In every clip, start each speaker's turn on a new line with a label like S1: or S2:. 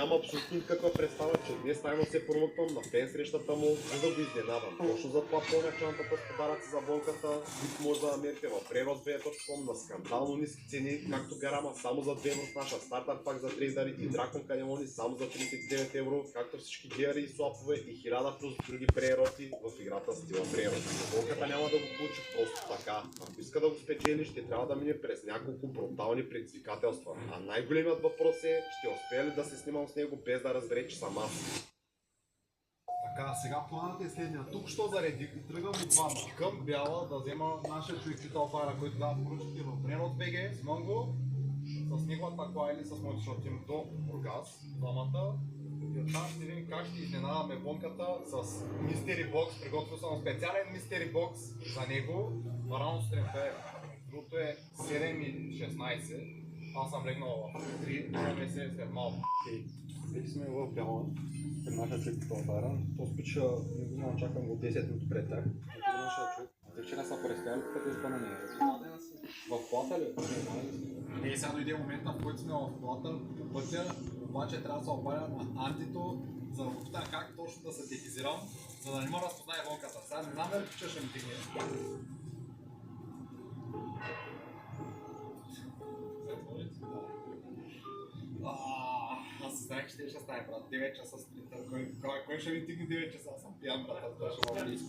S1: няма абсолютно никаква представа, че днес тайно се промъквам на фен срещата му, за да го изненадам. Точно за това пълня чантата с подаръци за болката, които може да намерите в Preros.com на скандално ниски цени, както Гарама само за 2 евро с наша стартър пак за трейдъри и Дракон Канелони само за 39 евро, както всички гиари и слапове и 1000 плюс други прероти в играта стила Preros. Болката няма да го получи просто така. Ако иска да го спечели, ще трябва да мине през няколко брутални предизвикателства. А най-големият въпрос е, ще успея ли да се снимам с него без да разбере, че съм аз.
S2: Така, сега планът е следния. Тук що заредих и тръгвам от Варна към Бяла да взема нашия човек Читал Файра, който дава поръчки в Preros.bg, снимам го с неговата кола или с моите, защото отивам до Бургас, двамата. И оттам ще видим как ще изненадаме Бонката с Mystery Box. Приготвил съм специален Mystery Box за него. Рано сутринта е. Другото е 7:16. Аз съм легнал в 3, имаме се след малко.
S3: Вече сме в Бяла, при нашия човек Читал Файра. То спича, не го знам, чакам го 10 минути пред тях. Ето нашия човек. Те вчера са престяли, като избана не е. В плата ли?
S2: Не, сега дойде момента, в който сме в колата по пътя, обаче трябва да се обадя на Антито, за да го питам как точно да се дегизирам, за да не ме разпознае Вонката. Сега не знам дали че ще ми дигне. Аз знаех, че ще стане, брат. 9 часа сутринта. Кой ще ми дигне 9 часа? Аз съм пиян, брат. Това ще бъде близко.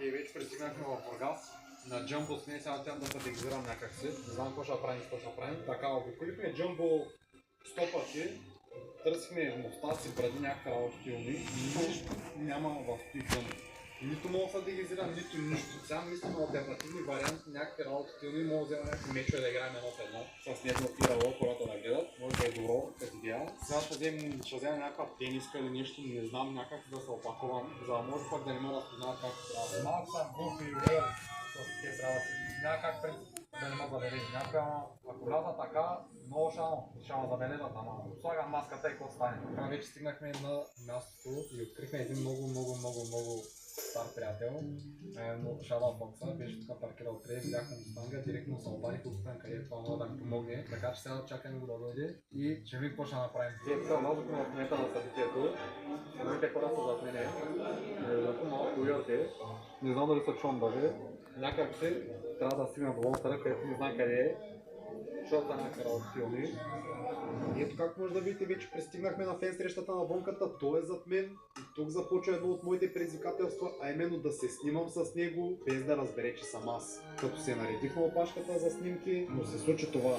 S2: И вече пристигнахме в Бургас. На Джамбо сме, сега тя да се дегизирам някакси. Не знам какво ще правим, какво ще правим. Така, обиколихме Джамбо 100 пъти. Търсихме мустаци преди някакви работилни. Нищо няма в този Джамбо. Нито мога да се дегизирам, нито нищо. Сега мислим алтернативни варианти, някакви работилни. Мога да взема някакви мечове да играем едно в едно. С него пирало, хората да гледат. Може да е добро, като идея. Сега ще взема някаква тениска или нещо, не знам, някак да се опакувам, за да може пък да не ме разпознават както трябва. Малко съм глуп и уверен с тези работи. Няма как да не ме забележи. Някой, ако вляза така, много ще ме забележат, ама слагам маската и какво стане. Така вече стигнахме на мястото и открихме един много стар приятел. Шадал Фокса, беше тук паркирал трейс, бяхме Мустанга, директно се обадих от там, къде това мога да ми помогне. Така че сега чакаме го да дойде и ще видим какво ще направим.
S3: Вие се омазахме в момента на събитието. Самите хора са зад мене. Зато малко уйоте. Не знам дали се чувам даже. Някак се трябва да стигна до лонстъра, където не знае къде е. Защото са някакви работилни.
S1: Ето как може да видите, вече пристигнахме на фен срещата на Вонката, той е зад мен и тук започва едно от моите предизвикателства, а именно да се снимам с него без да разбере, че съм аз. Като се наредих на опашката за снимки, но се случи това.